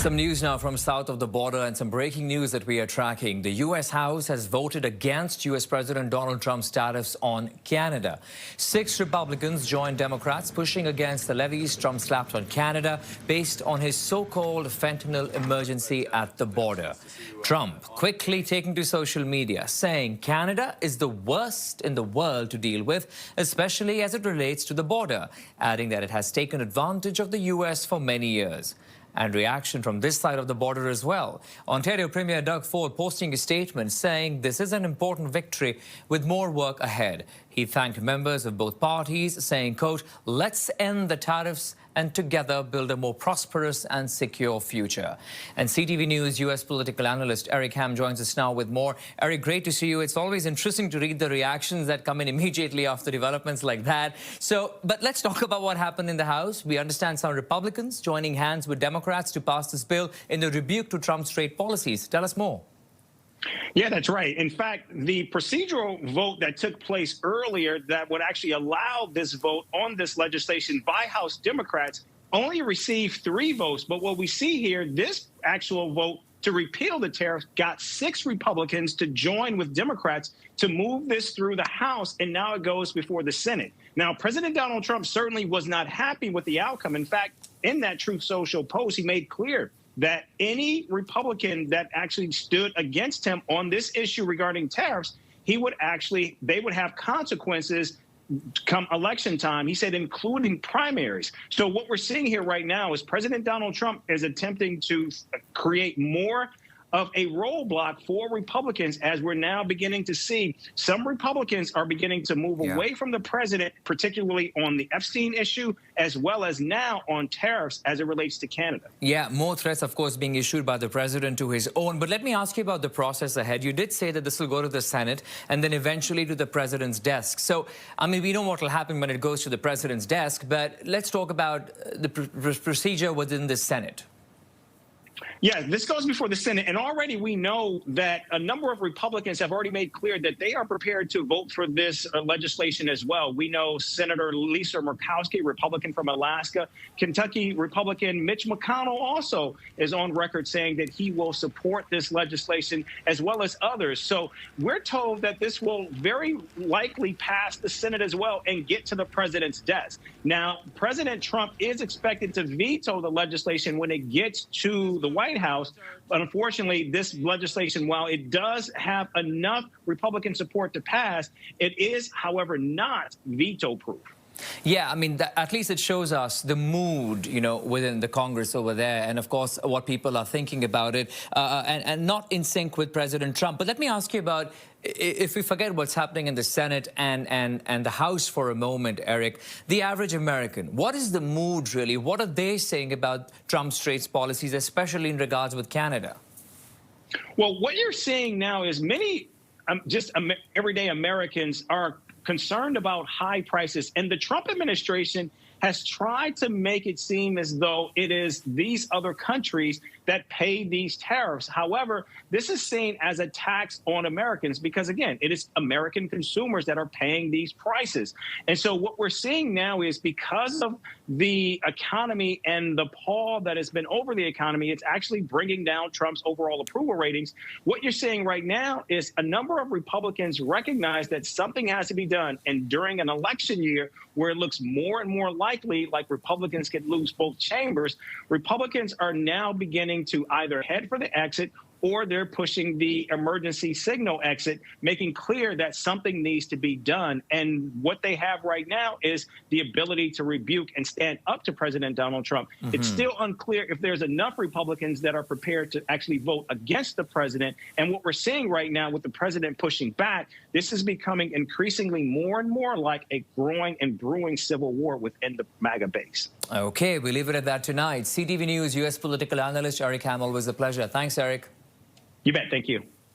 Some news now from south of the border and some breaking news that we are tracking. The U.S. House has voted against U.S. President Donald Trump's tariffs on Canada. 6 Republicans joined Democrats pushing against the levies Trump slapped on Canada based on his so-called fentanyl emergency at the border. Trump quickly taking to social media, saying Canada is the worst in the world to deal with, especially as it relates to the border, adding that it has taken advantage of the U.S. for many years. And reaction from this side of the border as well. Ontario Premier Doug Ford posting a statement saying this is an important victory with more work ahead. He thanked members of both parties, saying, quote, let's end the tariffs and together build a more prosperous and secure future. And CTV News U.S. political analyst Eric Ham joins us now with more. Eric, great to see you. It's always interesting to read the reactions that come in immediately after developments like that. But let's talk about what happened in the House. We understand some Republicans joining hands with Democrats to pass this bill in the rebuke to Trump's trade policies. Tell us more. Yeah, that's right. In fact, the procedural vote that took place earlier that would actually allow this vote on this legislation by House Democrats only received 3 votes. But what we see here, this actual vote to repeal the tariffs got 6 Republicans to join with Democrats to move this through the House, and now it goes before the Senate. Now, President Donald Trump certainly was not happy with the outcome. In fact, in that Truth Social post, he made clear that any Republican that actually stood against him on this issue regarding tariffs, they would have consequences come election time, he said, including primaries. So what we're seeing here right now is President Donald Trump is attempting to create more of a roadblock for Republicans, as we're now beginning to see some Republicans are beginning to move away from the president, particularly on the Epstein issue, as well as now on tariffs as it relates to Canada. Yeah, more threats, of course, being issued by the president to his own. But let me ask you about the process ahead. You did say that this will go to the Senate and then eventually to the president's desk. So, I mean, we know what will happen when it goes to the president's desk, but let's talk about the procedure within the Senate. Yeah, this goes before the Senate, and already we know that a number of Republicans have already made clear that they are prepared to vote for this legislation as well. We know Senator Lisa Murkowski, Republican from Alaska, Kentucky Republican Mitch McConnell also is on record saying that he will support this legislation, as well as others. So we're told that this will very likely pass the Senate as well and get to the president's desk. Now, President Trump is expected to veto the legislation when it gets to the White House. But unfortunately, this legislation, while it does have enough Republican support to pass, it is, however, not veto-proof. Yeah, I mean, at least it shows us the mood, you know, within the Congress over there, and of course what people are thinking about it, and not in sync with President Trump. But let me ask you about, if we forget what's happening in the Senate and the House for a moment, Eric, the average American, what is the mood really? What are they saying about Trump's trade policies, especially in regards with Canada? Well, what you're seeing now is many everyday Americans are concerned about high prices, and the Trump administration has tried to make it seem as though it is these other countries that pay these tariffs. However, this is seen as a tax on Americans because, again, it is American consumers that are paying these prices. And so what we're seeing now is because of the economy and the pall that has been over the economy, it's actually bringing down Trump's overall approval ratings. What you're seeing right now is a number of Republicans recognize that something has to be done. And during an election year where it looks more and more likely like Republicans could lose both chambers, Republicans are now beginning to either head for the exit or they're pushing the emergency signal exit, making clear that something needs to be done. And what they have right now is the ability to rebuke and stand up to President Donald Trump. It's still unclear if there's enough Republicans that are prepared to actually vote against the president. And what we're seeing right now with the president pushing back, this is becoming increasingly more and more like a growing and brewing civil war within the MAGA base. Okay, we leave it at that tonight. CTV News U.S. political analyst Eric Ham, always a pleasure. Thanks, Eric. You bet. Thank you.